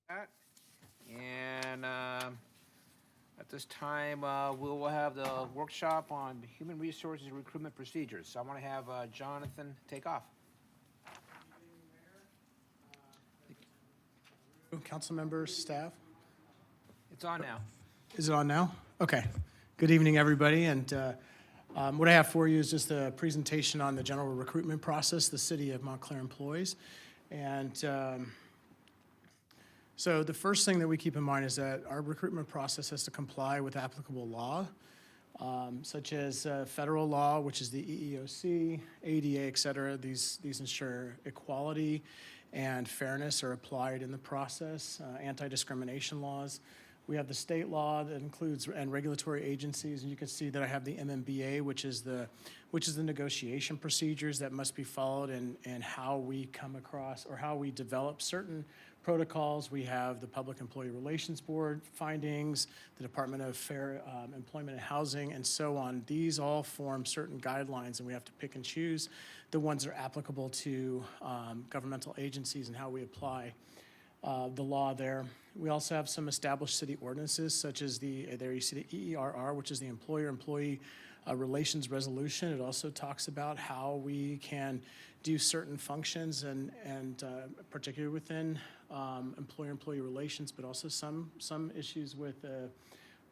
that. And at this time, we will have the workshop on human resources recruitment procedures. So I want to have Jonathan take off. Council members, staff. It's on now. Is it on now? Okay. Good evening, everybody. And what I have for you is just a presentation on the general recruitment process the City of Montclair employs. And so the first thing that we keep in mind is that our recruitment process has to comply with applicable law, such as federal law, which is the EEOC, ADA, et cetera. These ensure equality and fairness are applied in the process, anti-discrimination laws. We have the state law that includes and regulatory agencies, and you can see that I have the MMBA, which is the negotiation procedures that must be followed and how we come across or how we develop certain protocols. We have the Public Employee Relations Board findings, the Department of Fair Employment and Housing, and so on. These all form certain guidelines, and we have to pick and choose the ones that are applicable to governmental agencies and how we apply the law there. We also have some established city ordinances, such as there you see the EERR, which is the Employer-Employee Relations Resolution. It also talks about how we can do certain functions and particularly within employer-employee relations, but also some issues with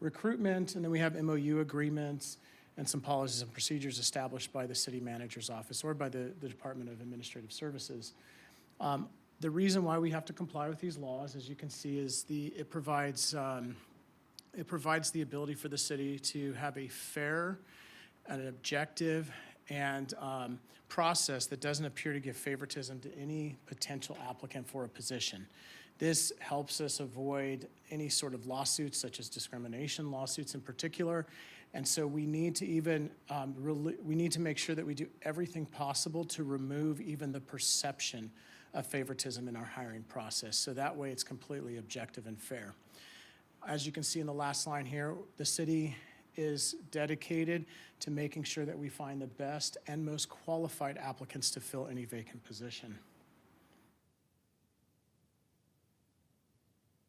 recruitment. And then we have MOU agreements and some policies and procedures established by the city manager's office or by the Department of Administrative Services. The reason why we have to comply with these laws, as you can see, is it provides the ability for the city to have a fair, an objective, and process that doesn't appear to give favoritism to any potential applicant for a position. This helps us avoid any sort of lawsuits, such as discrimination lawsuits in particular. And so we need to we need to make sure that we do everything possible to remove even the perception of favoritism in our hiring process. So that way it's completely objective and fair. As you can see in the last line here, the city is dedicated to making sure that we find the best and most qualified applicants to fill any vacant position.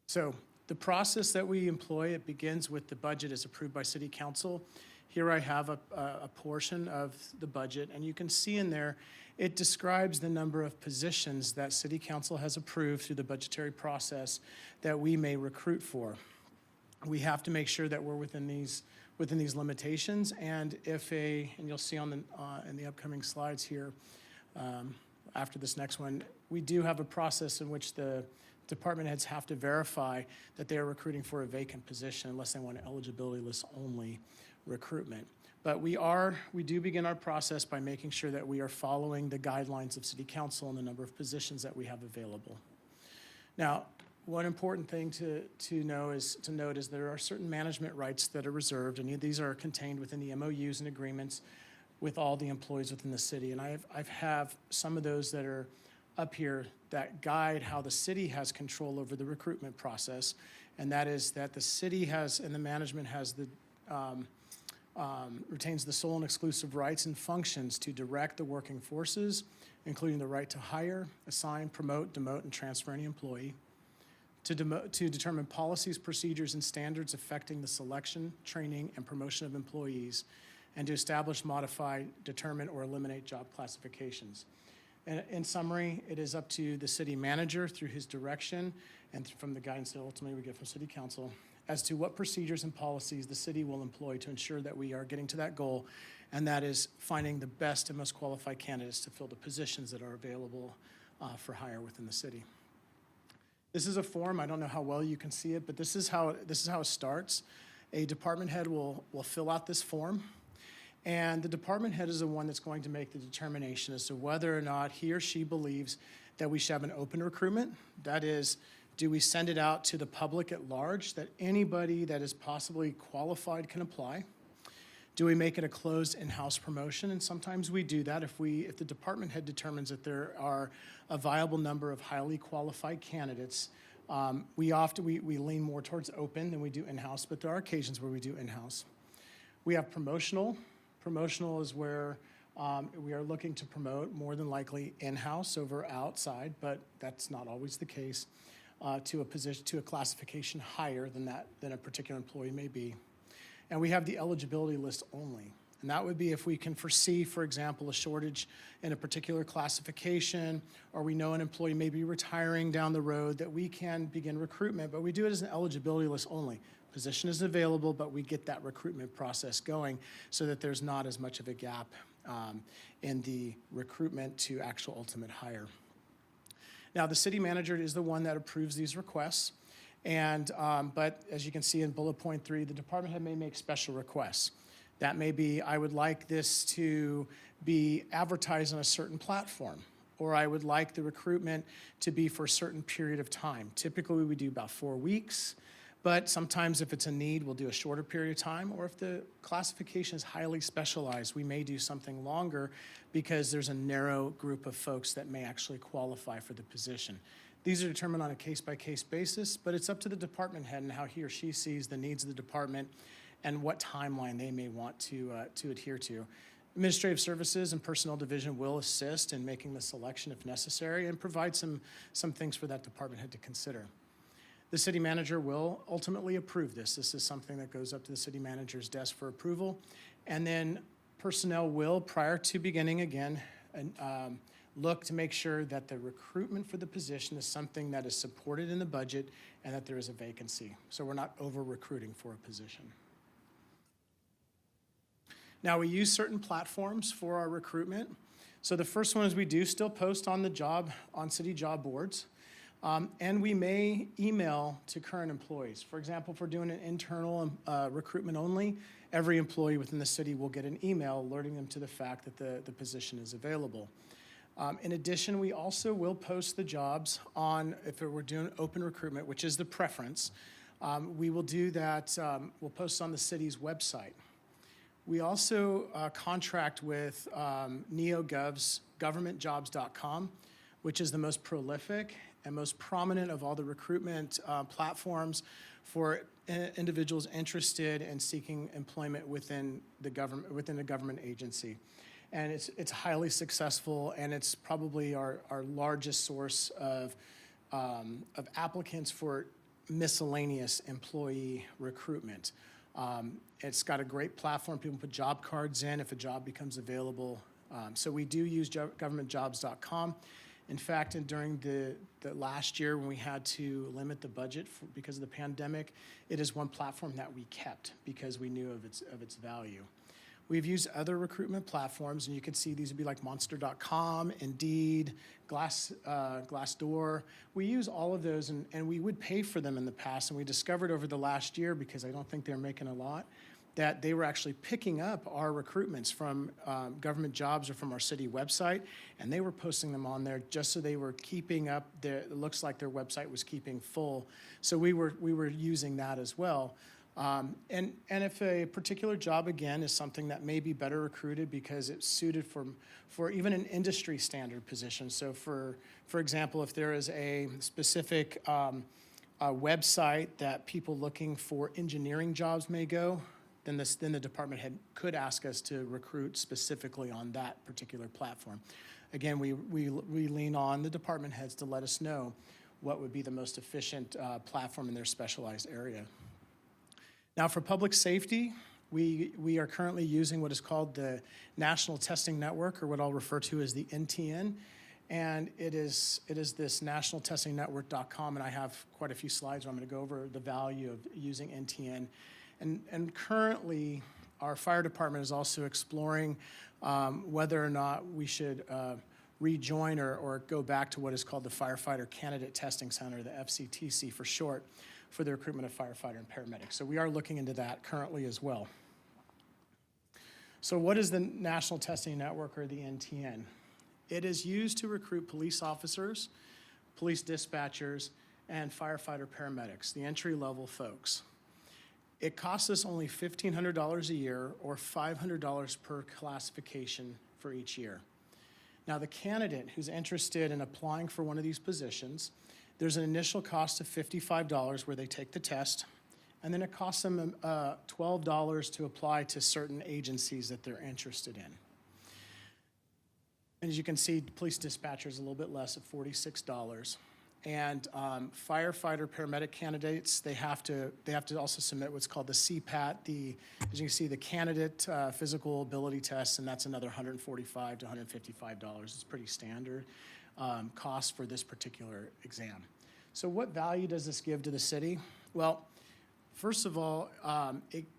So the process that we employ, it begins with the budget as approved by City Council. Here I have a portion of the budget, and you can see in there, it describes the number of positions that City Council has approved through the budgetary process that we may recruit for. We have to make sure that we're within these limitations, and and you'll see on in the upcoming slides here, after this next one, we do have a process in which the department heads have to verify that they are recruiting for a vacant position unless they want an eligibility list only recruitment. But we do begin our process by making sure that we are following the guidelines of City Council and the number of positions that we have available. Now, one important thing to note is there are certain management rights that are reserved, and these are contained within the MOUs and agreements with all the employees within the city. And I have some of those that are up here that guide how the city has control over the recruitment process, and that is that the city has and the management has retains the sole and exclusive rights and functions to direct the working forces, including the right to hire, assign, promote, demote, and transfer any employee, to determine policies, procedures, and standards affecting the selection, training, and promotion of employees, and to establish, modify, determine, or eliminate job classifications. And in summary, it is up to the city manager through his direction and from the guidance that ultimately we get from City Council as to what procedures and policies the city will employ to ensure that we are getting to that goal, and that is finding the best and most qualified candidates to fill the positions that are available for hire within the city. This is a form. I don't know how well you can see it, but this is how it starts. A department head will fill out this form, and the department head is the one that's going to make the determination as to whether or not he or she believes that we should have an open recruitment. That is, do we send it out to the public at large that anybody that is possibly qualified can apply? Do we make it a closed in-house promotion? And sometimes we do that if the department head determines that there are a viable number of highly qualified candidates. We lean more towards open than we do in-house, but there are occasions where we do in-house. We have promotional. Promotional is where we are looking to promote more than likely in-house over outside, but that's not always the case. to a position, to a classification higher than a particular employee may be. And we have the eligibility list only. And that would be if we can foresee, for example, a shortage in a particular classification, or we know an employee may be retiring down the road, that we can begin recruitment, but we do it as an eligibility list only. Position is available, but we get that recruitment process going so that there's not as much of a gap in the recruitment to actual ultimate hire. Now, the city manager is the one that approves these requests, and but as you can see in bullet point 3, the department head may make special requests. That may be, I would like this to be advertised on a certain platform, or I would like the recruitment to be for a certain period of time. Typically, we do about 4 weeks, but sometimes if it's a need, we'll do a shorter period of time, or if the classification is highly specialized, we may do something longer because there's a narrow group of folks that may actually qualify for the position. These are determined on a case-by-case basis, but it's up to the department head and how he or she sees the needs of the department and what timeline they may want to adhere to. Administrative Services and Personnel Division will assist in making the selection if necessary and provide some things for that department head to consider. The city manager will ultimately approve this. This is something that goes up to the city manager's desk for approval. And then personnel will, prior to beginning again, look to make sure that the recruitment for the position is something that is supported in the budget and that there is a vacancy. So we're not over-recruiting for a position. Now, we use certain platforms for our recruitment. So the first one is we do still post on city job boards. And we may email to current employees. For example, if we're doing an internal recruitment only, every employee within the city will get an email alerting them to the fact that the position is available. In addition, we also will post the jobs on, if we're doing open recruitment, which is the preference, we will do that, we'll post on the city's website. We also contract with NeoGov's governmentjobs.com, which is the most prolific and most prominent of all the recruitment platforms for individuals interested in seeking employment within a government agency. And it's highly successful, and it's probably our largest source of applicants for miscellaneous employee recruitment. It's got a great platform. People put job cards in if a job becomes available. So we do use governmentjobs.com. In fact, during the last year when we had to limit the budget because of the pandemic, it is one platform that we kept because we knew of its value. We've used other recruitment platforms, and you can see these would be like Monster.com, Indeed, Glassdoor. We use all of those, and we would pay for them in the past, and we discovered over the last year, because I don't think they're making a lot, that they were actually picking up our recruitments from government jobs or from our city website, and they were posting them on there just so they were keeping up. It looks like their website was keeping full, so we were using that as well. And if a particular job, again, is something that may be better recruited because it's suited for even an industry standard position. So for example, if there is a specific website that people looking for engineering jobs may go, then the department head could ask us to recruit specifically on that particular platform. Again, we lean on the department heads to let us know what would be the most efficient platform in their specialized area. Now, for public safety, we are currently using what is called the National Testing Network, or what I'll refer to as the NTN, and it is this nationaltestingnetwork.com, and I have quite a few slides where I'm going to go over the value of using NTN. And currently, our fire department is also exploring whether or not we should rejoin or go back to what is called the Firefighter Candidate Testing Center, the FCTC for short, for the recruitment of firefighter and paramedics. So we are looking into that currently as well. So what is the National Testing Network, or the NTN? It is used to recruit police officers, police dispatchers, and firefighter paramedics, the entry-level folks. It costs us only $1,500 a year, or $500 per classification for each year. Now, the candidate who's interested in applying for one of these positions, there's an initial cost of $55 where they take the test, and then it costs them $12 to apply to certain agencies that they're interested in. And as you can see, police dispatcher is a little bit less at $46. And firefighter, paramedic candidates, they have to also submit what's called the CPAT, as you can see, the candidate physical ability test, and that's another $145 to $155. It's pretty standard cost for this particular exam. So what value does this give to the city? Well, first of all,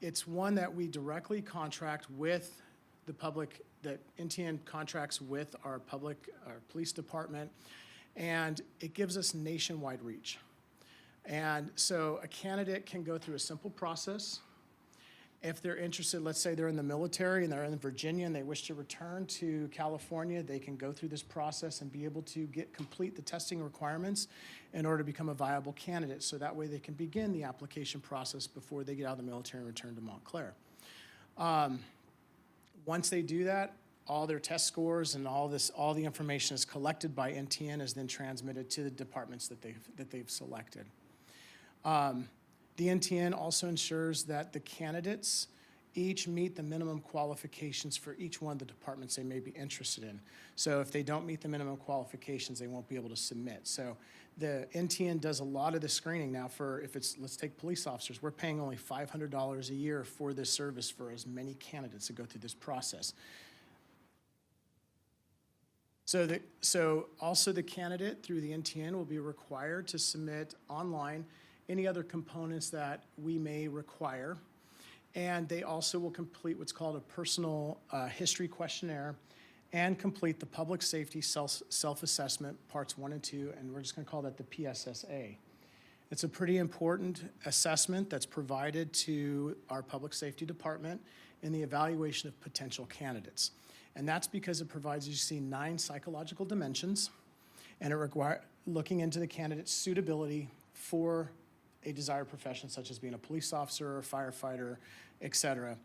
it's one that we directly contract with the public, that NTN contracts with our police department, and it gives us nationwide reach. And so a candidate can go through a simple process. If they're interested, let's say they're in the military and they're in Virginia and they wish to return to California, they can go through this process and be able to complete the testing requirements in order to become a viable candidate. So that way they can begin the application process before they get out of the military and return to Montclair. Once they do that, all their test scores and all the information is collected by NTN, is then transmitted to the departments that they've selected. The NTN also ensures that the candidates each meet the minimum qualifications for each one of the departments they may be interested in. So if they don't meet the minimum qualifications, they won't be able to submit. So the NTN does a lot of the screening now for, let's take police officers. We're paying only $500 a year for this service for as many candidates that go through this process. So also the candidate through the NTN will be required to submit online any other components that we may require. And they also will complete what's called a personal history questionnaire and complete the public safety self-assessment parts 1 and 2, and we're just gonna call that the PSSA. It's a pretty important assessment that's provided to our public safety department in the evaluation of potential candidates. And that's because it provides, you see, 9 psychological dimensions, and it requires looking into the candidate's suitability for a desired profession, such as being a police officer or firefighter, et cetera.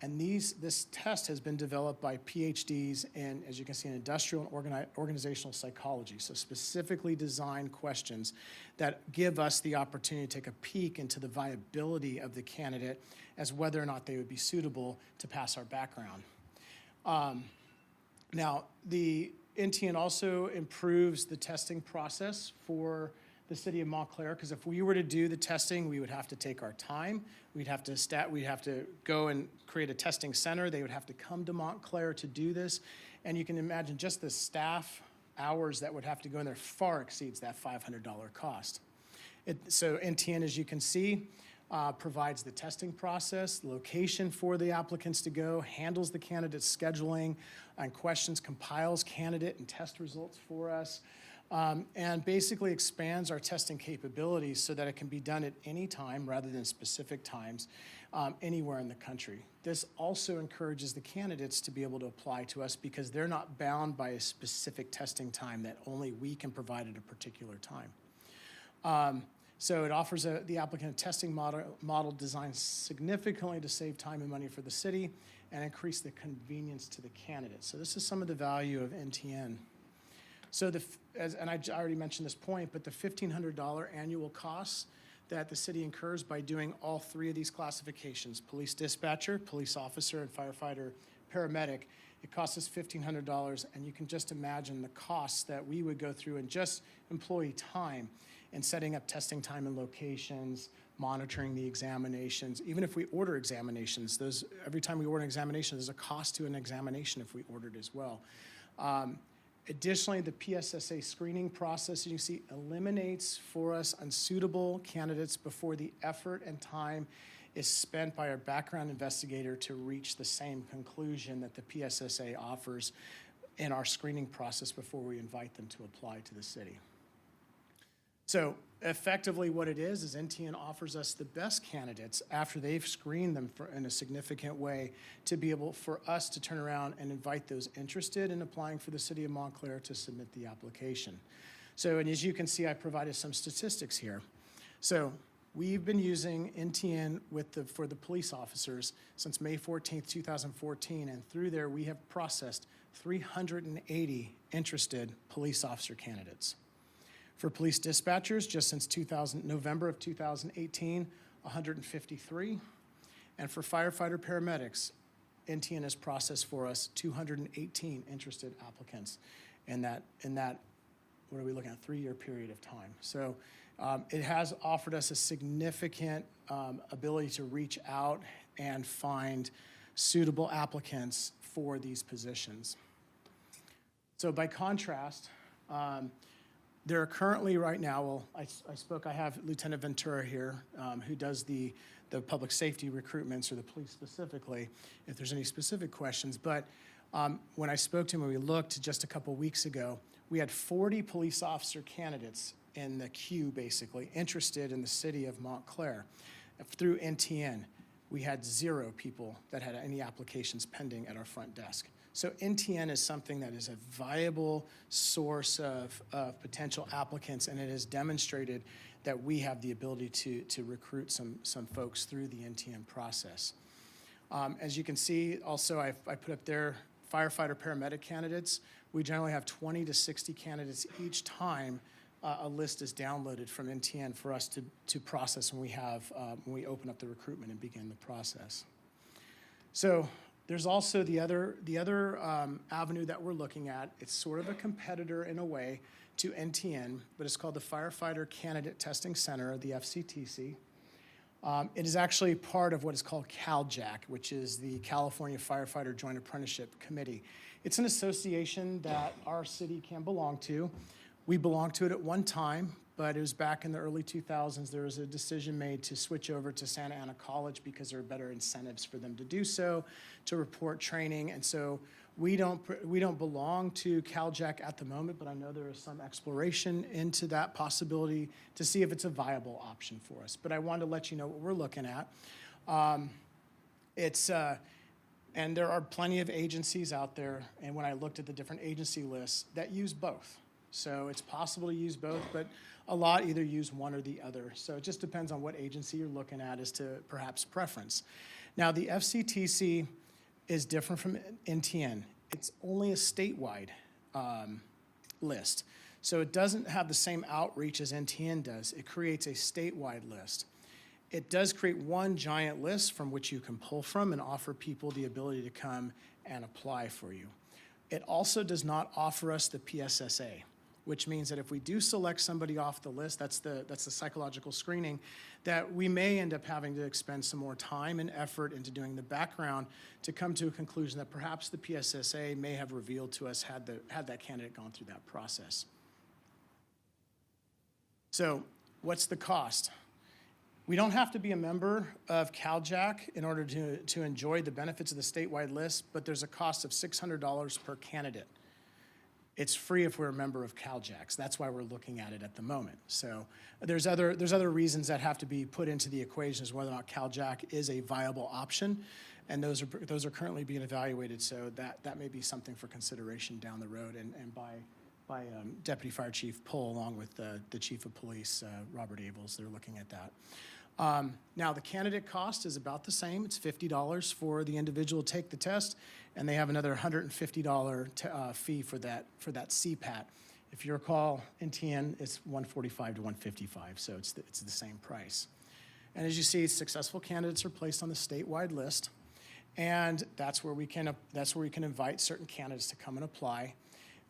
And this test has been developed by PhDs in, as you can see, in industrial and organizational psychology, so specifically designed questions that give us the opportunity to take a peek into the viability of the candidate as whether or not they would be suitable to pass our background. Now, the NTN also improves the testing process for the city of Montclair, because if we were to do the testing, we would have to take our time. We'd have to go and create a testing center. They would have to come to Montclair to do this. And you can imagine just the staff hours that would have to go in there far exceeds that $500 cost. So NTN, as you can see, provides the testing process, location for the applicants to go, handles the candidate scheduling and questions, compiles candidate and test results for us, and basically expands our testing capabilities so that it can be done at any time rather than specific times anywhere in the country. This also encourages the candidates to be able to apply to us because they're not bound by a specific testing time that only we can provide at a particular time. So it offers the applicant a testing model designed significantly to save time and money for the city and increase the convenience to the candidate. So this is some of the value of NTN. So and I already mentioned this point, but the $1,500 annual costs that the city incurs by doing all 3 of these classifications, police dispatcher, police officer, and firefighter paramedic, it costs us $1,500, and you can just imagine the costs that we would go through in just employee time in setting up testing time and locations, monitoring the examinations. Even if we order examinations, every time we order an examination, there's a cost to an examination if we ordered as well. Additionally, the PSSA screening process, you see, eliminates for us unsuitable candidates before the effort and time is spent by our background investigator to reach the same conclusion that the PSSA offers in our screening process before we invite them to apply to the city. So effectively what it is NTN offers us the best candidates after they've screened them in a significant way to be able for us to turn around and invite those interested in applying for the city of Montclair to submit the application. So, and as you can see, I provided some statistics here. So we've been using NTN for the police officers since May 14th, 2014, and through there we have processed 380 interested police officer candidates. For police dispatchers, just since November of 2018, 153. And for firefighter paramedics, NTN has processed for us 218 interested applicants in that what are we looking at, 3-year period of time. So it has offered us a significant ability to reach out and find suitable applicants for these positions. So by contrast, there are currently right now, well, I have Lieutenant Ventura here, who does the public safety recruitments, or the police specifically, if there's any specific questions. But when I spoke to him, when we looked just a couple weeks ago, we had 40 police officer candidates in the queue, basically, interested in the city of Montclair. Through NTN, we had 0 people that had any applications pending at our front desk. So NTN is something that is a viable source of potential applicants, and it has demonstrated that we have the ability to recruit some folks through the NTN process. As you can see, also I put up there firefighter paramedic candidates. We generally have 20 to 60 candidates each time a list is downloaded from NTN for us to process when we open up the recruitment and begin the process. So there's also the other avenue that we're looking at. It's sort of a competitor in a way to NTN, but it's called the Firefighter Candidate Testing Center, the FCTC. It is actually part of what is called CalJAC, which is the California Firefighter Joint Apprenticeship Committee. It's an association that our city can belong to. We belonged to it at one time, but it was back in the early 2000s. There was a decision made to switch over to Santa Ana College because there are better incentives for them to do so, to report training. And so we don't belong to CalJAC at the moment, but I know there is some exploration into that possibility to see if it's a viable option for us. But I wanted to let you know what we're looking at. And there are plenty of agencies out there, and when I looked at the different agency lists, that use both. So it's possible to use both, but a lot either use one or the other. So it just depends on what agency you're looking at as to perhaps preference. Now, the FCTC is different from NTN. It's only a statewide list. So it doesn't have the same outreach as NTN does. It creates a statewide list. It does create one giant list from which you can pull from and offer people the ability to come and apply for you. It also does not offer us the PSSA, which means that if we do select somebody off the list, that's the psychological screening, that we may end up having to expend some more time and effort into doing the background to come to a conclusion that perhaps the PSSA may have revealed to us had that candidate gone through that process. So what's the cost? We don't have to be a member of CalJAC in order to enjoy the benefits of the statewide list, but there's a cost of $600 per candidate. It's free if we're a member of CalJAC. So that's why we're looking at it at the moment. So there's other reasons that have to be put into the equation as whether or not CalJAC is a viable option, and those are currently being evaluated. So that may be something for consideration down the road, and by Deputy Fire Chief Pohl, along with the Chief of Police, Robert Abels. They're looking at that. Now, the candidate cost is about the same. It's $50 for the individual to take the test, and they have another $150 fee for that CPAT. If you recall, NTN, it's $145 to $155, so it's the same price. And as you see, successful candidates are placed on the statewide list, and that's where we can invite certain candidates to come and apply.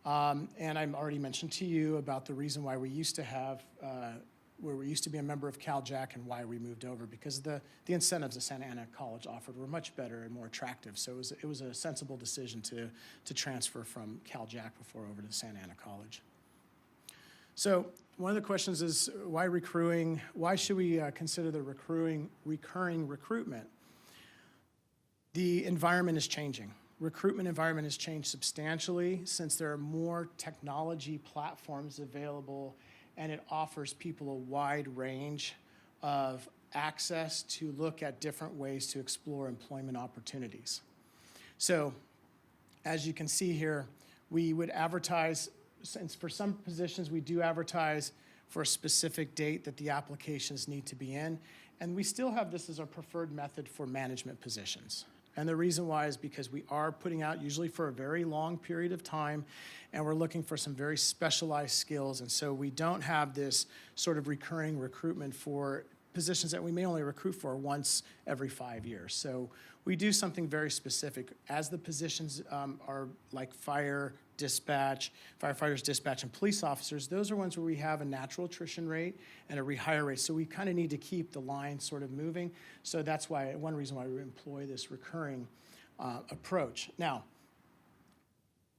And I've already mentioned to you about the reason why we used to have, where we used to be a member of CalJAC and why we moved over, because the incentives that Santa Ana College offered were much better and more attractive. So it was a sensible decision to transfer from CalJAC before over to Santa Ana College. So one of the questions is, why recruiting? Why should we consider the recurring recruitment? The environment is changing. Recruitment environment has changed substantially since there are more technology platforms available, and it offers people a wide range of access to look at different ways to explore employment opportunities. So as you can see here, we would advertise, since for some positions we do advertise for a specific date that the applications need to be in, and we still have this as our preferred method for management positions. And the reason why is because we are putting out usually for a very long period of time, and we're looking for some very specialized skills. And so we don't have this sort of recurring recruitment for positions that we may only recruit for once every 5 years. So we do something very specific. As the positions are like fire, dispatch, firefighters, dispatch, and police officers, those are ones where we have a natural attrition rate and a rehire rate. So we kind of need to keep the line sort of moving. So that's why, one reason why we employ this recurring approach. Now,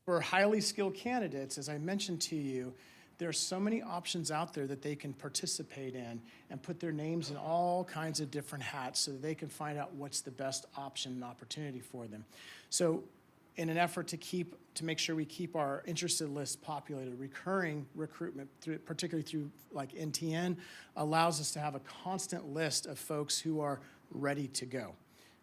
for highly skilled candidates, as I mentioned to you, there are so many options out there that they can participate in and put their names in all kinds of different hats so that they can find out what's the best option and opportunity for them. So in an effort to make sure we keep our interested list populated, recurring recruitment, particularly through like NTN, allows us to have a constant list of folks who are ready to go.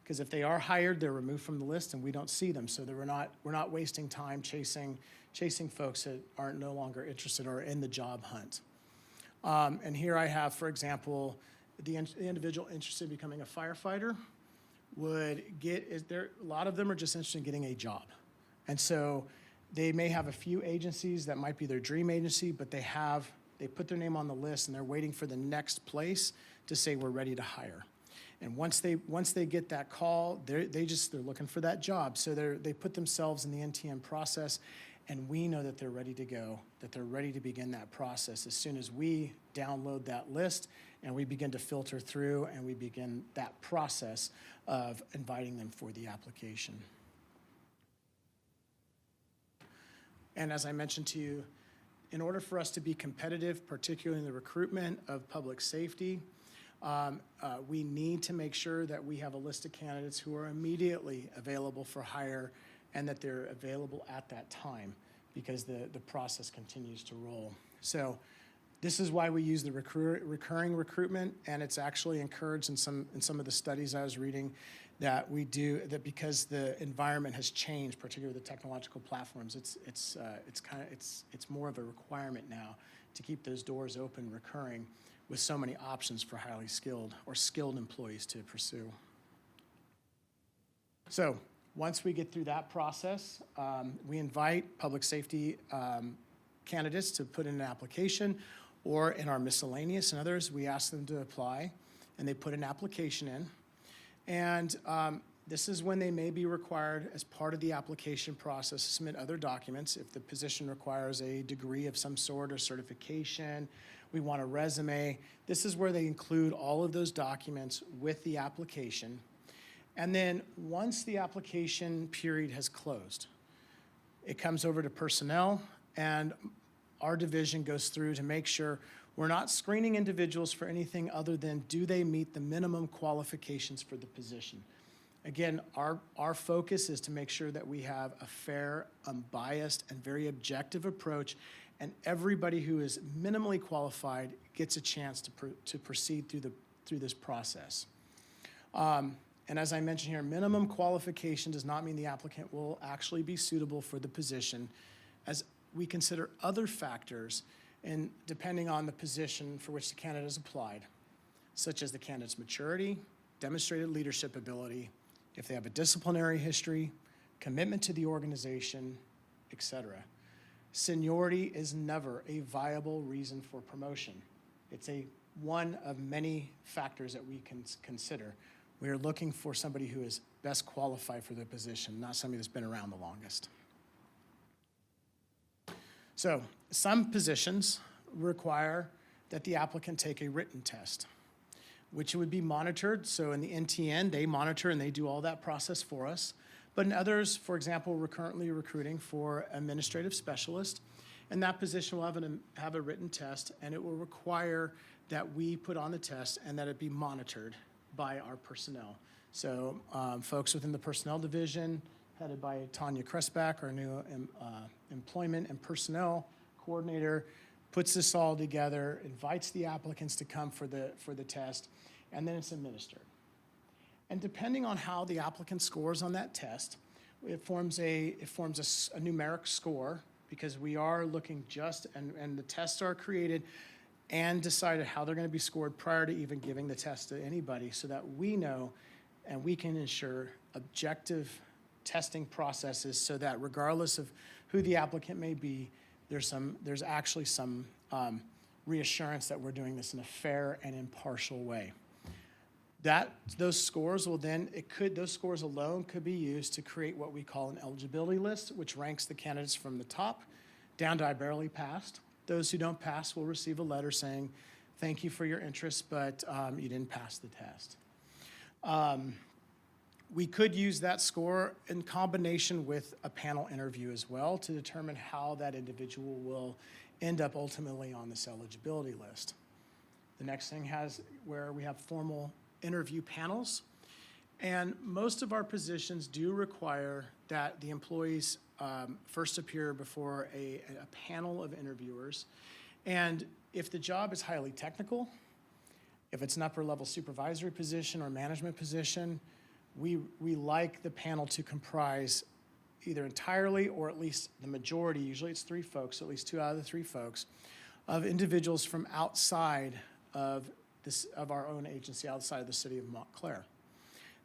Because if they are hired, they're removed from the list and we don't see them, so that we're not wasting time chasing folks that aren't no longer interested or in the job hunt. And here I have, for example, the individual interested in becoming a firefighter a lot of them are just interested in getting a job. And so they may have a few agencies that might be their dream agency, but they put their name on the list and they're waiting for the next place to say we're ready to hire. And once they get that call, they're looking for that job. So they put themselves in the NTN process, and we know that they're ready to go, that they're ready to begin that process as soon as we download that list and we begin to filter through and we begin that process of inviting them for the application. And as I mentioned to you, in order for us to be competitive, particularly in the recruitment of public safety, we need to make sure that we have a list of candidates who are immediately available for hire and that they're available at that time, because the process continues to roll. So this is why we use the recurring recruitment, and it's actually encouraged in some of the studies I was reading that we do that because the environment has changed, particularly the technological platforms. It's more of a requirement now to keep those doors open, recurring, with so many options for highly skilled or skilled employees to pursue. So once we get through that process, we invite public safety candidates to put in an application, or in our miscellaneous and others, we ask them to apply, and they put an application in. And this is when they may be required, as part of the application process, to submit other documents. If the position requires a degree of some sort or certification, we want a resume. This is where they include all of those documents with the application. And then once the application period has closed, it comes over to personnel, and our division goes through to make sure we're not screening individuals for anything other than do they meet the minimum qualifications for the position. Again, our focus is to make sure that we have a fair, unbiased, and very objective approach, and everybody who is minimally qualified gets a chance to proceed through this process. And as I mentioned here, minimum qualification does not mean the applicant will actually be suitable for the position, as we consider other factors and depending on the position for which the candidate has applied, such as the candidate's maturity, demonstrated leadership ability, if they have a disciplinary history, commitment to the organization, etc. Seniority is never a viable reason for promotion. It's one of many factors that we can consider. We are looking for somebody who is best qualified for the position, not somebody that's been around the longest. So some positions require that the applicant take a written test, which would be monitored. So in the NTN, they monitor and they do all that process for us. But in others, for example, we're currently recruiting for administrative specialist, and that position will have a written test, and it will require that we put on the test and that it be monitored by our personnel. So folks within the personnel division, headed by Tanya Kressback, our new employment and personnel coordinator, puts this all together, invites the applicants to come for the test, and then it's administered. And depending on how the applicant scores on that test, it forms a numeric score, because we are looking and the tests are created and decided how they're going to be scored prior to even giving the test to anybody, so that we know and we can ensure objective testing processes, so that regardless of who the applicant may be, there's actually some reassurance that we're doing this in a fair and impartial way. Those scores will then, those scores alone could be used to create what we call an eligibility list, which ranks the candidates from the top down to I barely passed. Those who don't pass will receive a letter saying, thank you for your interest, but you didn't pass the test. We could use that score in combination with a panel interview as well to determine how that individual will end up ultimately on this eligibility list. The next thing where we have formal interview panels, and most of our positions do require that the employees first appear before a panel of interviewers. And if the job is highly technical, if it's an upper level supervisory position or management position, we like the panel to comprise either entirely or at least the majority, usually it's 3 folks, at least 2 out of the 3 folks, of individuals from outside of our own agency, outside of the city of Montclair.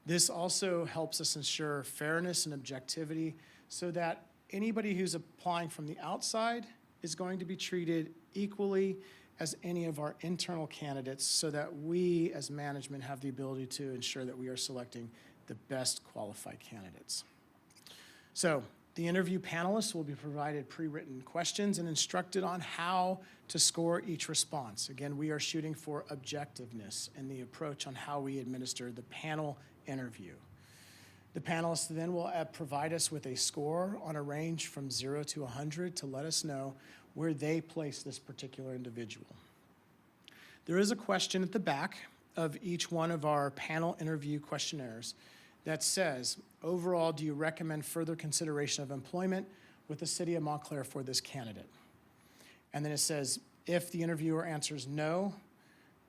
This also helps us ensure fairness and objectivity so that anybody who's applying from the outside is going to be treated equally as any of our internal candidates so that we as management have the ability to ensure that we are selecting the best qualified candidates. So the interview panelists will be provided pre-written questions and instructed on how to score each response. Again, we are shooting for objectiveness in the approach on how we administer the panel interview. The panelists then will provide us with a score on a range from 0 to 100 to let us know where they place this particular individual. There is a question at the back of each one of our panel interview questionnaires that says, overall, do you recommend further consideration of employment with the city of Montclair for this candidate? And then it says, if the interviewer answers no,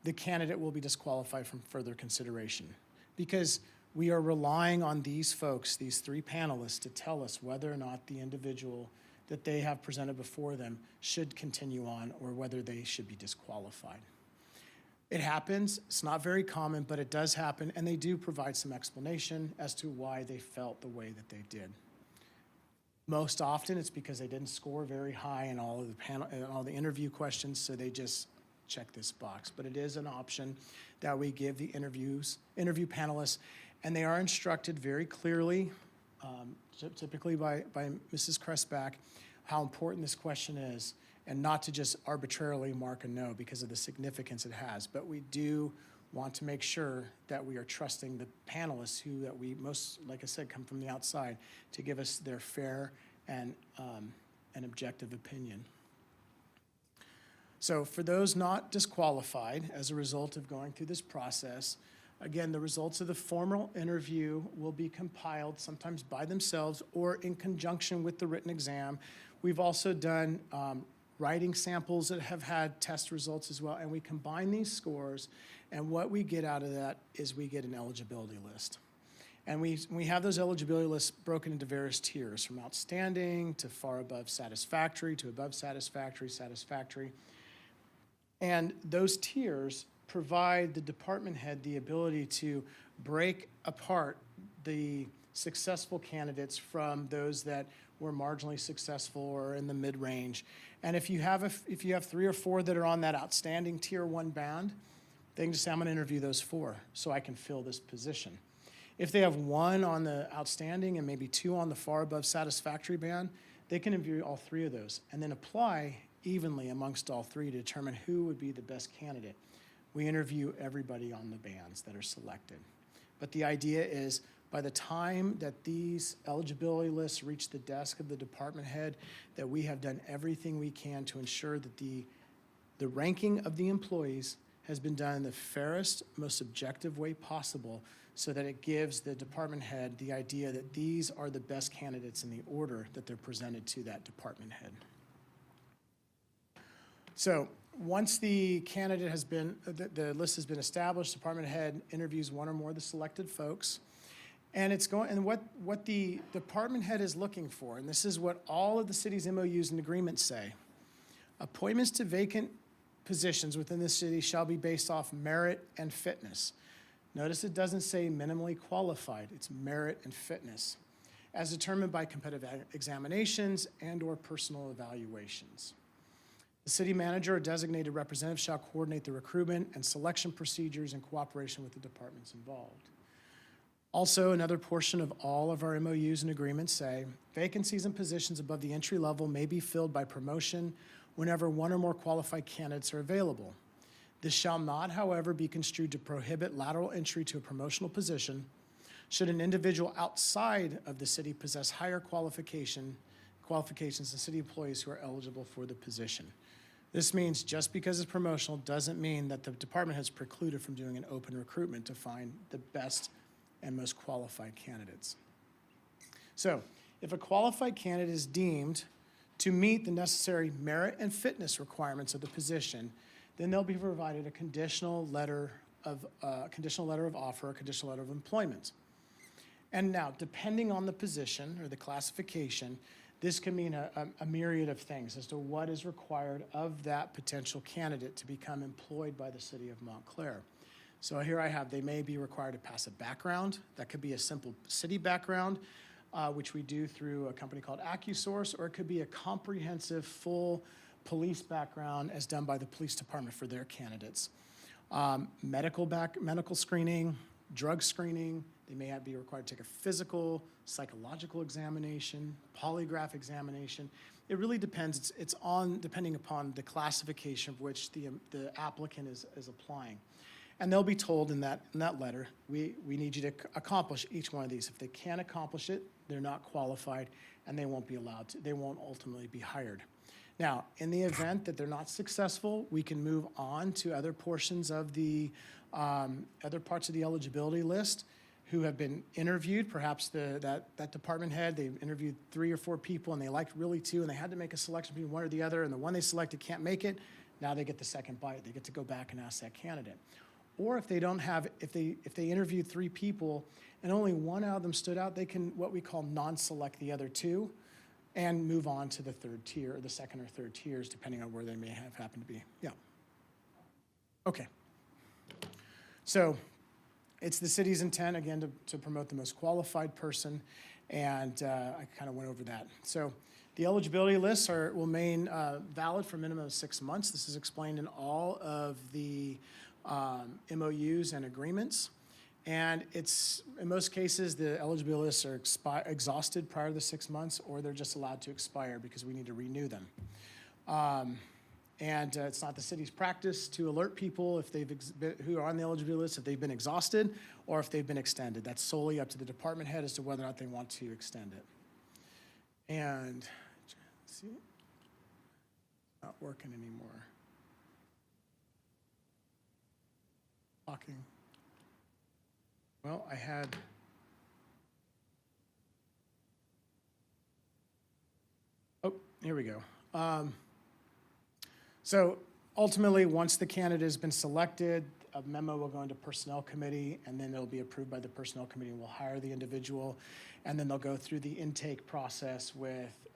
the candidate will be disqualified from further consideration. Because we are relying on these folks, these 3 panelists, to tell us whether or not the individual that they have presented before them should continue on or whether they should be disqualified. It happens, it's not very common, but it does happen, and they do provide some explanation as to why they felt the way that they did. Most often it's because they didn't score very high in all of the panel and all the interview questions, so they just check this box. But it is an option that we give the interview panelists, and they are instructed very clearly, typically by Mrs. Cressback, how important this question is, and not to just arbitrarily mark a no because of the significance it has. But we do want to make sure that we are trusting the panelists who that we most, like I said, come from the outside to give us their fair and an objective opinion. So for those not disqualified as a result of going through this process, again, the results of the formal interview will be compiled sometimes by themselves or in conjunction with the written exam. We've also done writing samples that have had test results as well, and we combine these scores, and what we get out of that is we get an eligibility list. And we have those eligibility lists broken into various tiers, from outstanding to far above satisfactory to above satisfactory, satisfactory. And those tiers provide the department head the ability to break apart the successful candidates from those that were marginally successful or in the mid-range. And if you have 3 or 4 that are on that outstanding tier 1 band, they can just say, I'm gonna interview those 4 so I can fill this position. If they have 1 on the outstanding and maybe 2 on the far above satisfactory band, they can interview all 3 of those and then apply evenly amongst all 3 to determine who would be the best candidate. We interview everybody on the bands that are selected. But the idea is, by the time that these eligibility lists reach the desk of the department head, that we have done everything we can to ensure that the ranking of the employees has been done in the fairest, most objective way possible so that it gives the department head the idea that these are the best candidates in the order that they're presented to that department head. So once the candidate has been, the list has been established, department head interviews 1 or more of the selected folks. And it's going, and what the department head is looking for, and this is what all of the city's MOUs and agreements say, appointments to vacant positions within the city shall be based off merit and fitness. Notice it doesn't say minimally qualified, it's merit and fitness, as determined by competitive examinations and or personal evaluations. The city manager or designated representative shall coordinate the recruitment and selection procedures in cooperation with the departments involved. Also, another portion of all of our MOUs and agreements say vacancies and positions above the entry level may be filled by promotion whenever one or more qualified candidates are available. This shall not, however, be construed to prohibit lateral entry to a promotional position should an individual outside of the city possess higher qualifications than city employees who are eligible for the position. This means just because it's promotional doesn't mean that the department has precluded from doing an open recruitment to find the best and most qualified candidates. So, if a qualified candidate is deemed to meet the necessary merit and fitness requirements of the position, then they'll be provided a conditional letter of offer, a conditional letter of employment. And now, depending on the position or the classification, this can mean a myriad of things as to what is required of that potential candidate to become employed by the city of Montclair. So here I have, they may be required to pass a background. That could be a simple city background, which we do through a company called AccuSource, or it could be a comprehensive, full police background as done by the police department for their candidates. Medical screening, drug screening. They may be required to take a physical, psychological examination, polygraph examination. It really depends. It's depending upon the classification of which the applicant is applying. And they'll be told in that letter, we need you to accomplish each one of these. If they can't accomplish it, they're not qualified, and they won't be allowed to. They won't ultimately be hired. Now, in the event that they're not successful, we can move on to other portions of the other parts of the eligibility list who have been interviewed. Perhaps that department head, they interviewed 3 or 4 people, and they liked really 2, and they had to make a selection between one or the other, and the one they selected can't make it. Now they get the second bite. They get to go back and ask that candidate. Or if they don't have, if they interviewed 3 people and only one out of them stood out, they can what we call non-select the other 2 and move on to the third tier, or the second or third tiers, depending on where they may have happened to be. Yeah. Okay. So it's the city's intent, again, to promote the most qualified person, and I kind of went over that. So the eligibility lists will remain valid for a minimum of 6 months. This is explained in all of the MOUs and agreements. And it's, in most cases, the eligibility lists are exhausted prior to the 6 months, or they're just allowed to expire because we need to renew them. It's not the city's practice to alert people if who are on the eligibility list if they've been exhausted or if they've been extended. That's solely up to the department head as to whether or not they want to extend it. And, let's see, not working anymore. Talking. Well, I had. Oh, here we go. So ultimately, once the candidate has been selected, a memo will go into Personnel Committee, and then it'll be approved by the Personnel Committee, and we'll hire the individual, and then they'll go through the intake process with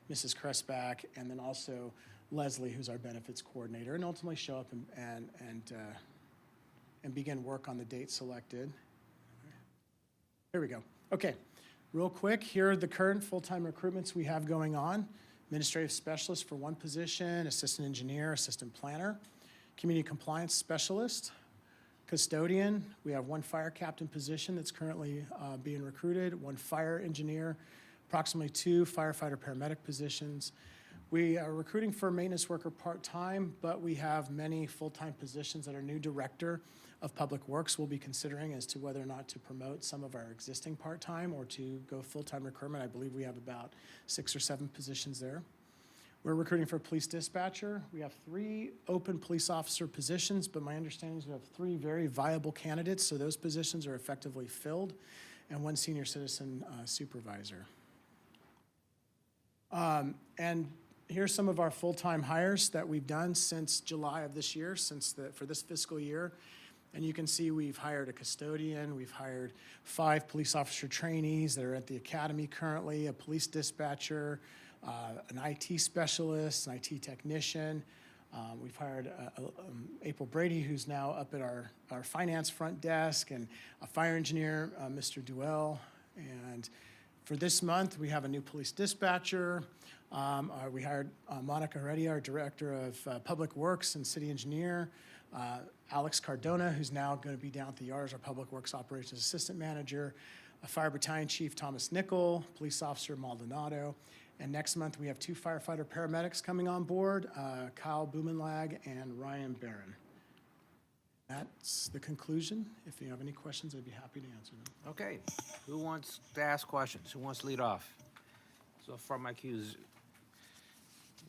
Mrs. Cressback, and then also Leslie, who's our benefits coordinator, and ultimately show up and begin work on the date selected. Here we go. Okay, real quick, here are the current full-time recruitments we have going on. Administrative specialist for 1 position, assistant engineer, assistant planner, community compliance specialist, custodian. We have 1 fire captain position that's currently being recruited, 1 fire engineer, approximately 2 firefighter paramedic positions. We are recruiting for a maintenance worker part-time, but we have many full-time positions that our new director of Public Works will be considering as to whether or not to promote some of our existing part-time or to go full-time recruitment. I believe we have about 6 or 7 positions there. We're recruiting for a police dispatcher. We have 3 open police officer positions, but my understanding is we have 3 very viable candidates, so those positions are effectively filled, and 1 senior citizen supervisor. And here's some of our full-time hires that we've done since July of this year, for this fiscal year. And you can see we've hired a custodian, we've hired 5 police officer trainees that are at the academy currently, a police dispatcher, an IT specialist, an IT technician. We've hired April Brady, who's now up at our finance front desk, and a fire engineer, Mr. Duell. And for this month, we have a new police dispatcher, We hired Monica Heredia, our Director of Public Works and City Engineer, Alex Cardona, who's now going to be down at the yard as our Public Works Operations Assistant Manager, Fire Battalion Chief Thomas Nickel, Police Officer Maldonado, and next month we have 2 firefighter paramedics coming on board, Kyle Boomenlag and Ryan Barron. That's the conclusion. If you have any questions, I'd be happy to answer them. Okay, who wants to ask questions? Who wants to lead off? So far, my cues.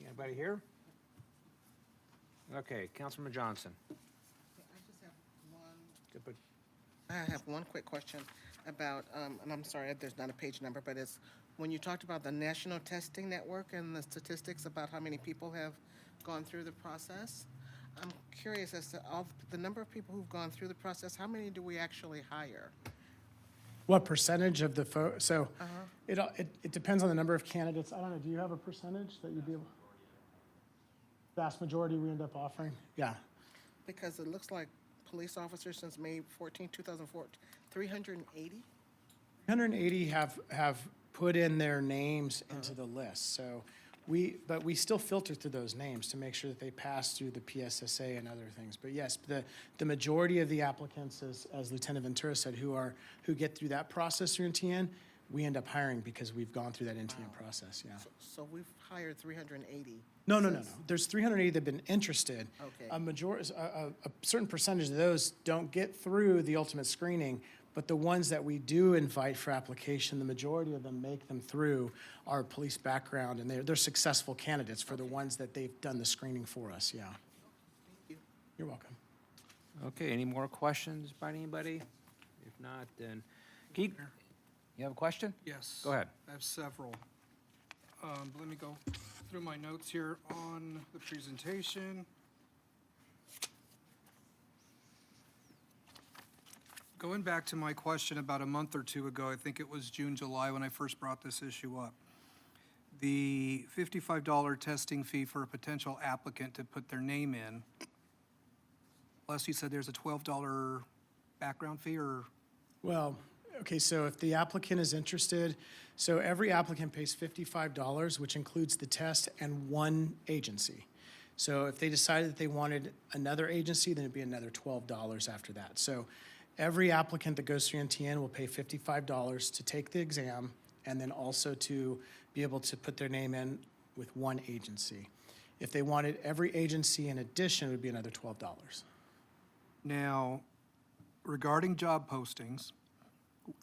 Anybody here? Okay, Councilman Johnson. I have one quick question about, and I'm sorry, there's not a page number, but it's when you talked about the National Testing Network and the statistics about how many people have gone through the process. I'm curious as to all the number of people who've gone through the process, how many do we actually hire? What percentage of the it depends on the number of candidates. I don't know, do you have a percentage that you'd be able? Vast majority we end up offering? Yeah. Because it looks like police officers since May 14, 2004, 380? 180 have put in their names into the list, so but we still filter through those names to make sure that they pass through the PSSA and other things. But yes, the majority of the applicants, as Lieutenant Ventura said, who get through that process through NTN, we end up hiring because we've gone through that NTN process, yeah. So we've hired 380? No. There's 380 that have been interested. Okay. A certain percentage of those don't get through the ultimate screening, but the ones that we do invite for application, the majority of them make them through our police background, and they're successful candidates for the ones that they've done the screening for us, yeah. Thank you. You're welcome. Okay, any more questions by anybody? If not, then, Keith, you have a question? Yes. Go ahead. I have several. Let me go through my notes here on the presentation. Going back to my question about a month or two ago, I think it was June, July, when I first brought this issue up. The $55 testing fee for a potential applicant to put their name in. Les, you said there's a $12 background fee, or? Well, okay, so if the applicant is interested, so every applicant pays $55, which includes the test and one agency. So if they decided that they wanted another agency, then it'd be another $12 after that. So every applicant that goes through NTN will pay $55 to take the exam and then also to be able to put their name in with one agency. If they wanted every agency in addition, it would be another $12. Now, regarding job postings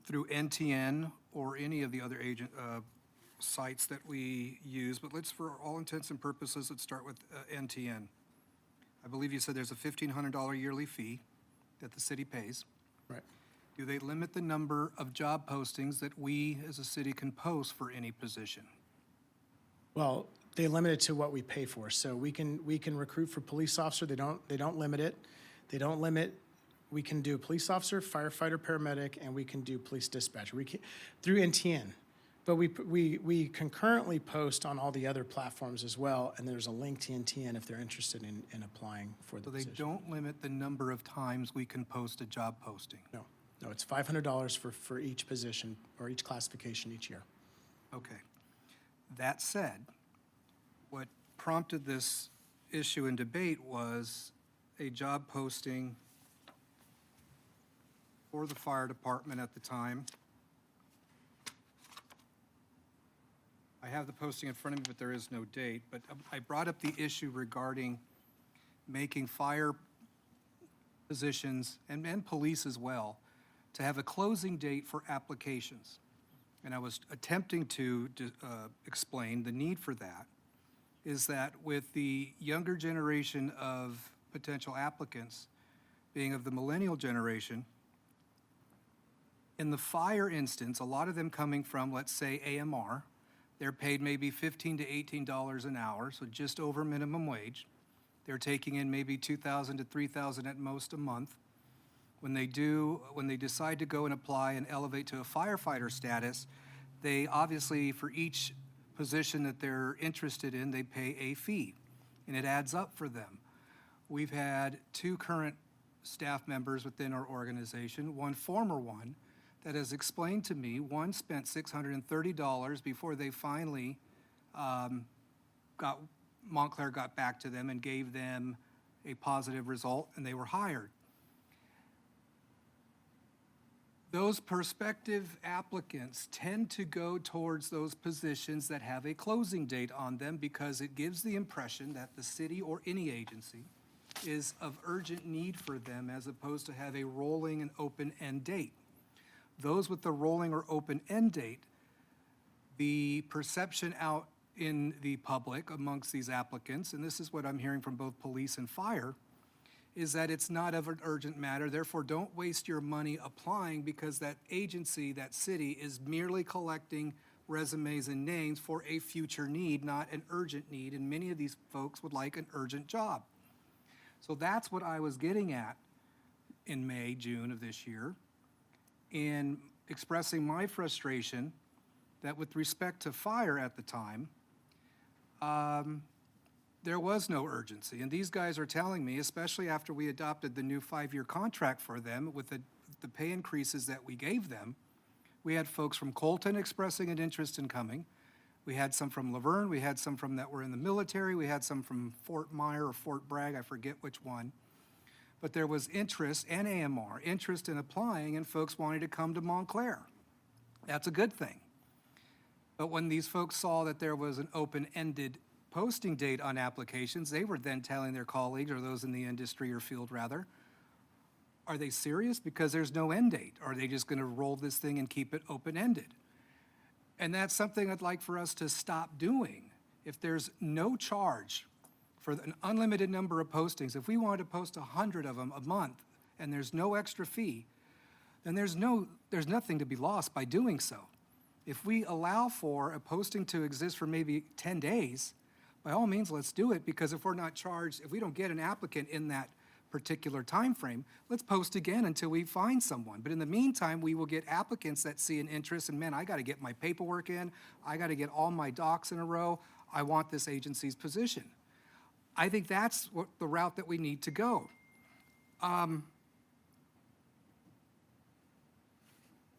through NTN or any of the other sites that we use, but let's, for all intents and purposes, let's start with NTN. I believe you said there's a $1,500 yearly fee that the city pays. Right. Do they limit the number of job postings that we as a city can post for any position? Well, they limit it to what we pay for. So we can recruit for police officer. They don't limit it. They don't limit. We can do police officer, firefighter, paramedic, and we can do police dispatcher. We can through NTN, but we concurrently post on all the other platforms as well. And there's a link to NTN if they're interested in applying for the position. So they don't limit the number of times we can post a job posting? No, it's $500 for each position or each classification each year. Okay. That said, what prompted this issue and debate was a job posting for the fire department at the time. I have the posting in front of me, but there is no date. But I brought up the issue regarding making fire positions, and police as well, to have a closing date for applications. And I was attempting to explain the need for that, is that with the younger generation of potential applicants being of the millennial generation, in the fire instance, a lot of them coming from, let's say, AMR, they're paid maybe $15 to $18 an hour, so just over minimum wage. They're taking in maybe $2,000 to $3,000 at most a month. When they decide to go and apply and elevate to a firefighter status, they obviously, for each position that they're interested in, they pay a fee, and it adds up for them. We've had 2 current staff members within our organization, one former one, that has explained to me, one spent $630 before they finally Montclair got back to them and gave them a positive result, and they were hired. Those prospective applicants tend to go towards those positions that have a closing date on them because it gives the impression that the city or any agency is of urgent need for them as opposed to have a rolling and open-end date. Those with the rolling or open-end date, the perception out in the public amongst these applicants, and this is what I'm hearing from both police and fire, is that it's not of an urgent matter, therefore don't waste your money applying because that agency, that city, is merely collecting resumes and names for a future need, not an urgent need, and many of these folks would like an urgent job. So that's what I was getting at in May, June of this year, in expressing my frustration that with respect to fire at the time, there was no urgency. And these guys are telling me, especially after we adopted the new 5-year contract for them with the pay increases that we gave them, we had folks from Colton expressing an interest in coming. We had some from Laverne. We had some from that were in the military. We had some from Fort Myer or Fort Bragg. I forget which one. But there was interest and AMR, interest in applying, and folks wanted to come to Montclair. That's a good thing. But when these folks saw that there was an open-ended posting date on applications, they were then telling their colleagues, or those in the industry or field rather, are they serious? Because there's no end date. Are they just gonna roll this thing and keep it open-ended? And that's something I'd like for us to stop doing. If there's no charge for an unlimited number of postings, if we wanted to post 100 of them a month and there's no extra fee, then there's nothing to be lost by doing so. If we allow for a posting to exist for maybe 10 days, by all means, let's do it, because if we're not charged, if we don't get an applicant in that particular time frame, let's post again until we find someone. But in the meantime, we will get applicants that see an interest, and man, I gotta get my paperwork in, I gotta get all my docs in a row, I want this agency's position. I think that's the route that we need to go.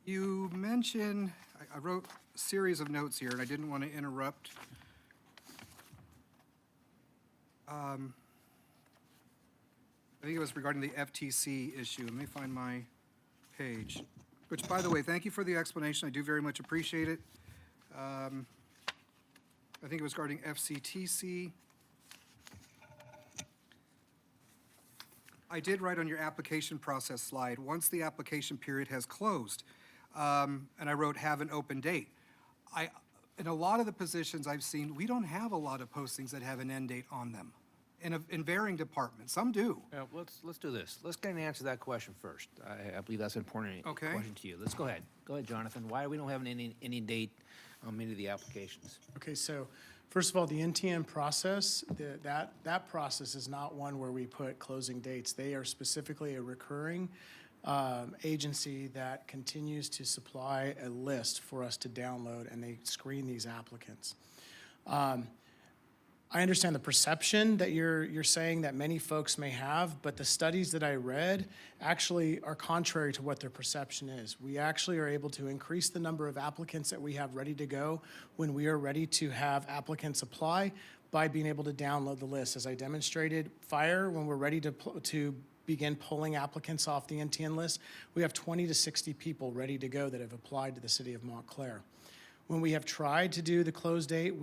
You mentioned, I wrote a series of notes here, and I didn't want to interrupt. I think it was regarding the FTC issue. Let me find my page. Which, by the way, thank you for the explanation. I do very much appreciate it. I think it was regarding FCTC. I did write on your application process slide, once the application period has closed, and I wrote have an open date. In a lot of the positions I've seen, we don't have a lot of postings that have an end date on them in varying departments. Some do. Yeah, let's do this. Let's get an answer to that question first. I believe that's an important Okay. question to you. Let's go ahead. Go ahead, Jonathan. Why we don't have any date on many of the applications? Okay, so first of all, the NTN process, that process is not one where we put closing dates. They are specifically a recurring agency that continues to supply a list for us to download, and they screen these applicants. I understand the perception that you're saying that many folks may have, but the studies that I read actually are contrary to what their perception is. We actually are able to increase the number of applicants that we have ready to go when we are ready to have applicants apply by being able to download the list. As I demonstrated, Fire, when we're ready to begin pulling applicants off the NTN list, we have 20 to 60 people ready to go that have applied to the city of Montclair. When we have tried to do the close date,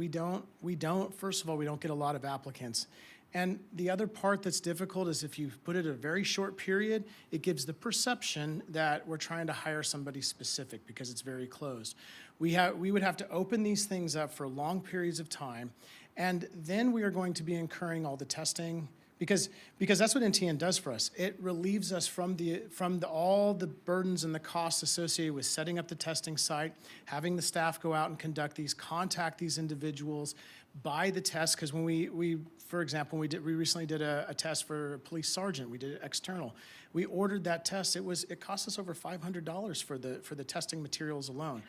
first of all, we don't get a lot of applicants. And the other part that's difficult is if you put it a very short period, it gives the perception that we're trying to hire somebody specific because it's very closed. We would have to open these things up for long periods of time, and then we are going to be incurring all the testing, because that's what NTN does for us. It relieves us from all the burdens and the costs associated with setting up the testing site, having the staff go out and conduct these, contact these individuals, buy the test, because when we for example, we recently did a test for a police sergeant. We did it external. We ordered that test. It cost us over $500 for the testing materials alone.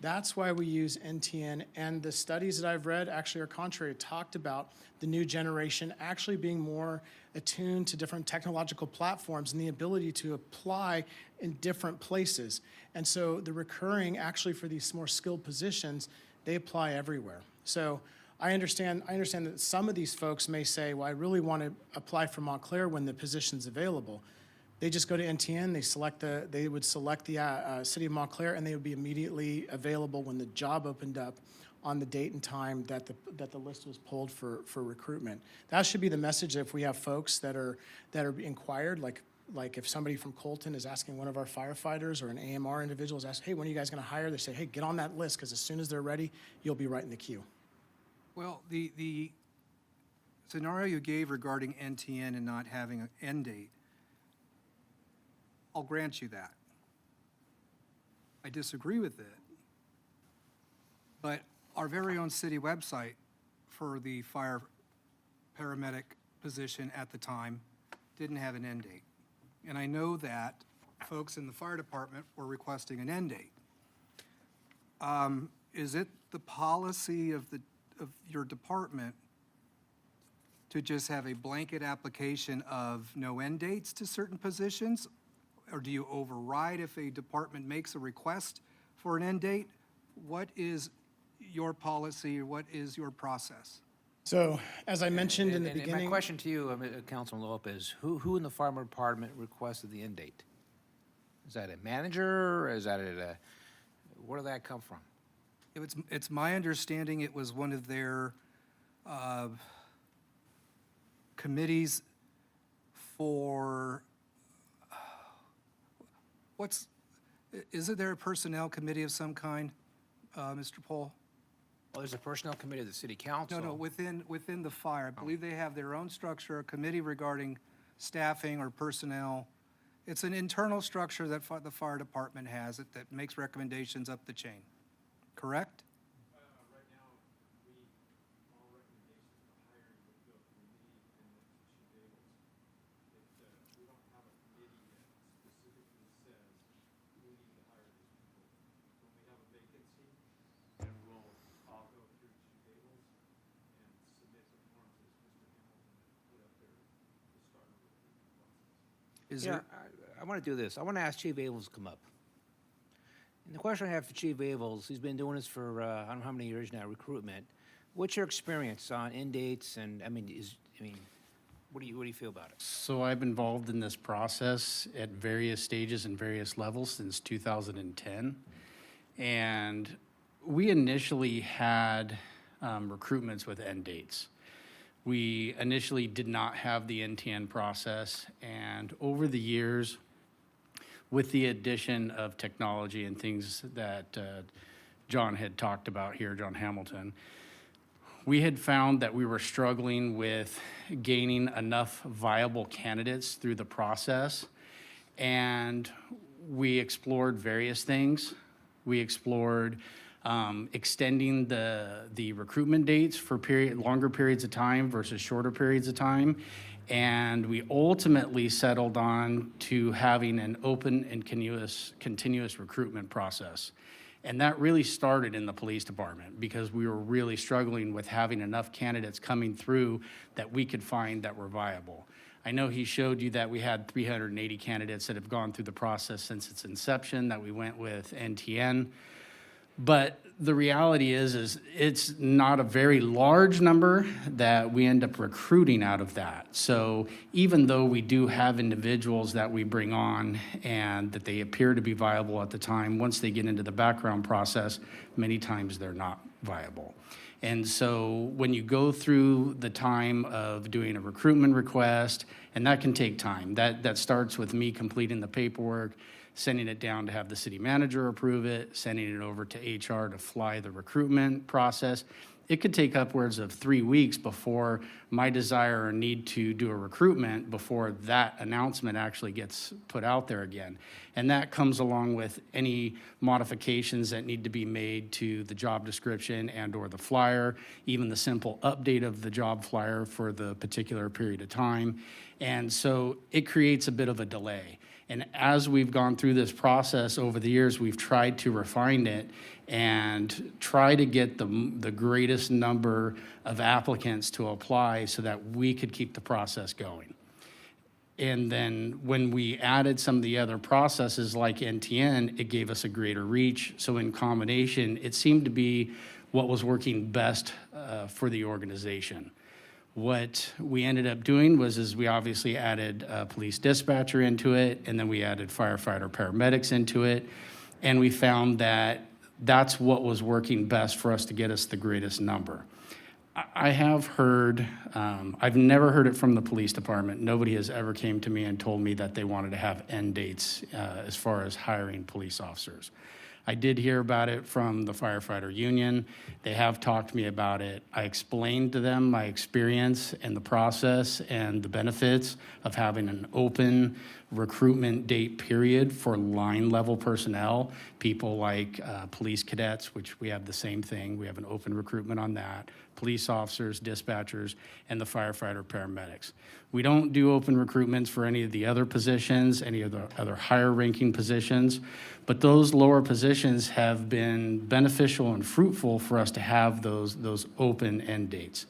That's why we use NTN, and the studies that I've read actually are contrary. It talked about the new generation actually being more attuned to different technological platforms and the ability to apply in different places. And so the recurring, actually for these more skilled positions, they apply everywhere. So I understand that some of these folks may say, well, I really want to apply for Montclair when the position's available. They just go to NTN, they would select the city of Montclair, and they would be immediately available when the job opened up on the date and time that the list was pulled for recruitment. That should be the message if we have folks that are inquired, like if somebody from Colton is asking one of our firefighters or an AMR individual is asking, hey, when are you guys going to hire? They say, hey, get on that list, because as soon as they're ready, you'll be right in the queue. Well, the scenario you gave regarding NTN and not having an end date, I'll grant you that. I disagree with it. But our very own city website for the fire paramedic position at the time didn't have an end date. And I know that folks in the fire department were requesting an end date. Is it the policy of your department to just have a blanket application of no end dates to certain positions? Or do you override if a department makes a request for an end date? What is your policy, or what is your process? So, as I mentioned in the And beginning. my question to you, Councilman Lopez, who in the fire department requested the end date? Is that a manager, or is that where did that come from? It's my understanding it was one of their committees for, isn't there a personnel committee of some kind, Mr. Pohl? Well, there's a personnel committee of the city council. No, within the fire. I believe they have their own structure, a committee regarding staffing or personnel. It's an internal structure that the fire department has that makes recommendations up the chain. Correct? Right now, all recommendations for hiring would go through me and then to Chief Abels. We don't have a committee that specifically says we need to hire these people. When we have a vacancy, then I'll go through Chief Abels and submit the forms as Mr. Hamilton put up there to start a recruitment process. Is Yeah, there, I want to do this. I want to ask Chief Abels to come up. And the question I have for Chief Abels, he's been doing this for, I don't know how many years now, recruitment. What's your experience on end dates, and, what do you feel about it? So I've been involved in this process at various stages and various levels since 2010. And we initially had recruitments with end dates. We initially did not have the NTN process, and over the years, with the addition of technology and things that John had talked about here, John Hamilton, we had found that we were struggling with gaining enough viable candidates through the process, and we explored various things. We explored extending the recruitment dates for longer periods of time versus shorter periods of time. And we ultimately settled on to having an open and continuous recruitment process. And that really started in the police department because we were really struggling with having enough candidates coming through that we could find that were viable. I know he showed you that we had 380 candidates that have gone through the process since its inception, that we went with NTN. But the reality is it's not a very large number that we end up recruiting out of that. So even though we do have individuals that we bring on and that they appear to be viable at the time, once they get into the background process, many times they're not viable. And so when you go through the time of doing a recruitment request, and that can take time, that starts with me completing the paperwork, sending it down to have the city manager approve it, sending it over to HR to fly the recruitment process. It could take upwards of 3 weeks before my desire or need to do a recruitment before that announcement actually gets put out there again. And that comes along with any modifications that need to be made to the job description and or the flyer, even the simple update of the job flyer for the particular period of time. And so it creates a bit of a delay. And as we've gone through this process over the years, we've tried to refine it and try to get the greatest number of applicants to apply so that we could keep the process going. And then when we added some of the other processes like NTN, it gave us a greater reach. So in combination, it seemed to be what was working best for the organization. What we ended up doing was we obviously added a police dispatcher into it, and then we added firefighter paramedics into it, and we found that that's what was working best for us to get us the greatest number. I have heard, I've never heard it from the police department. Nobody has ever came to me and told me that they wanted to have end dates as far as hiring police officers. I did hear about it from the firefighter union. They have talked to me about it. I explained to them my experience and the process and the benefits of having an open recruitment date period for line level personnel, people like police cadets, which we have the same thing. We have an open recruitment on that, police officers, dispatchers, and the firefighter paramedics. We don't do open recruitments for any of the other positions, any of the other higher ranking positions, but those lower positions have been beneficial and fruitful for us to have those open end dates.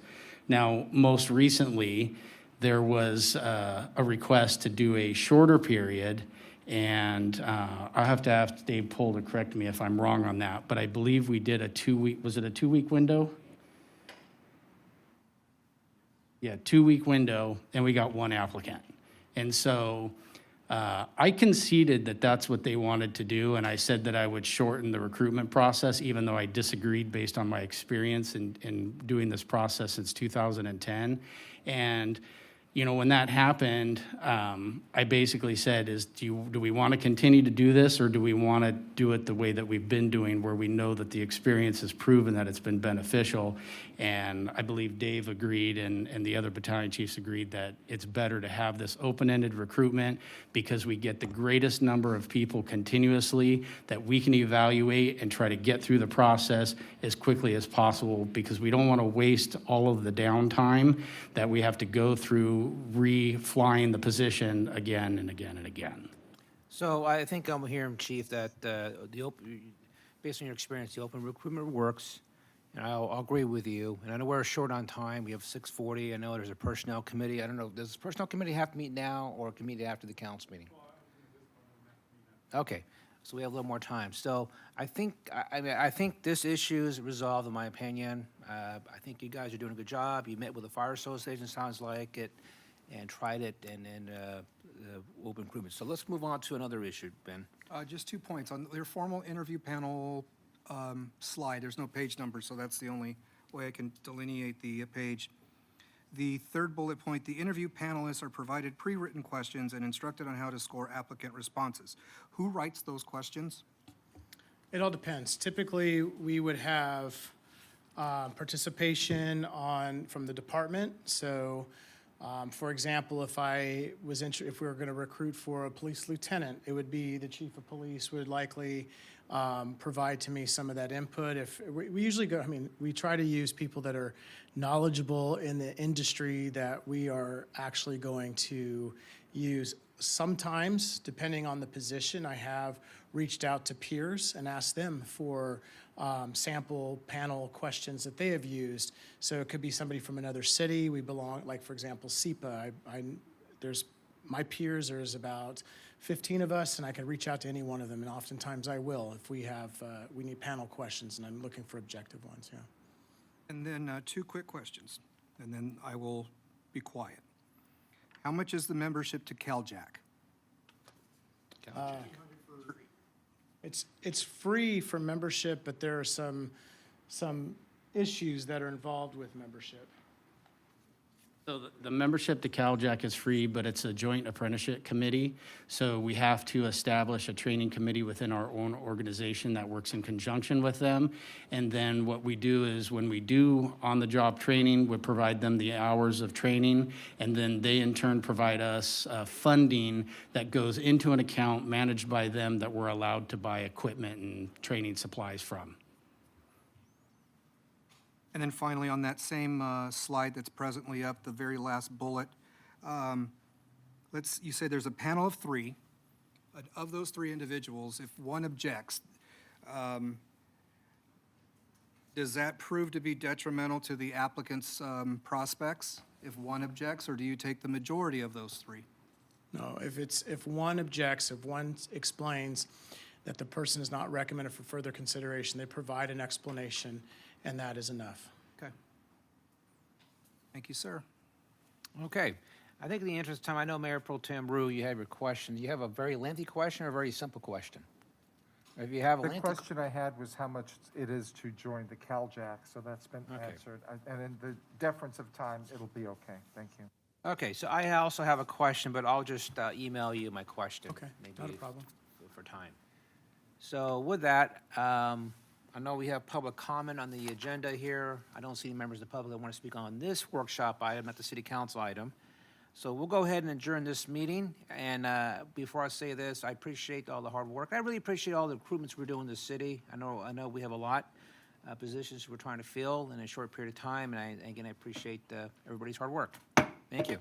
Now, most recently, there was a request to do a shorter period, and I have to ask Dave Pohl to correct me if I'm wrong on that, but I believe we did a 2-week, was it a 2-week window? Yeah, 2-week window, and we got 1 applicant. And so I conceded that that's what they wanted to do, and I said that I would shorten the recruitment process, even though I disagreed based on my experience in doing this process since 2010. And you know, when that happened, I basically said, do we want to continue to do this, or do we want to do it the way that we've been doing, where we know that the experience has proven that it's been beneficial? And I believe Dave agreed, and the other battalion chiefs agreed that it's better to have this open-ended recruitment because we get the greatest number of people continuously that we can evaluate and try to get through the process as quickly as possible, because we don't want to waste all of the downtime that we have to go through re-flying the position again and again and again. So I think I'm hearing, Chief, that based on your experience, the open recruitment works, and I'll agree with you. And I know we're short on time. We have 6:40. I know there's a personnel committee. I don't know, does the personnel committee have to meet now, or can meet after the council meeting? Okay, so we have a little more time. So I think this issue is resolved, in my opinion. I think you guys are doing a good job. You met with the fire association, sounds like it, and tried it, and open recruitment. So let's move on to another issue, Ben. Just 2 points. On your formal interview panel slide, there's no page number, so that's the only way I can delineate the page. The third bullet point, the interview panelists are provided pre-written questions and instructed on how to score applicant responses. Who writes those questions? It all depends. Typically, we would have participation from the department. So, for example, if we were going to recruit for a police lieutenant, it would be the chief of police would likely provide to me some of that input. If we usually go, we try to use people that are knowledgeable in the industry that we are actually going to use. Sometimes, depending on the position, I have reached out to peers and asked them for sample panel questions that they have used. So it could be somebody from another city. We belong, like for example, SEPA. There's my peers. There's about 15 of us, and I can reach out to any one of them, and oftentimes I will if we need panel questions, and I'm looking for objective ones. Yeah. And then 2 quick questions, and then I will be quiet. How much is the membership to CalJack? It's free for membership, but there are some issues that are involved with membership. So the membership to CalJack is free, but it's a joint apprenticeship committee. So we have to establish a training committee within our own organization that works in conjunction with them. And then what we do is when we do on-the-job training, we provide them the hours of training, and then they in turn provide us funding that goes into an account managed by them that we're allowed to buy equipment and training supplies from. And then finally, on that same slide that's presently up, the very last bullet, you say there's a panel of 3. Of those 3 individuals, if one objects, does that prove to be detrimental to the applicant's prospects if one objects, or do you take the majority of those 3? No, if one objects, if one explains that the person is not recommended for further consideration, they provide an explanation, and that is enough. Okay. Thank you, sir. Okay. I think in the interest of time, I know Mayor Pro Tem Rue, you have your question. Do you have a very lengthy question or a very simple question? If you have a The lengthy. question I had was how much it is to join the CalJack, so that's been Okay. answered. And in the deference of time, it'll be okay. Thank you. Okay, so I also have a question, but I'll just email you my question. Okay, maybe not a problem. For time. So with that, I know we have public comment on the agenda here. I don't see any members of the public that want to speak on this workshop item, not the city council item. So we'll go ahead and adjourn this meeting. And before I say this, I appreciate all the hard work. I really appreciate all the recruitments we're doing in the city. I know we have a lot positions we're trying to fill in a short period of time. And again, I appreciate everybody's hard work. Thank you.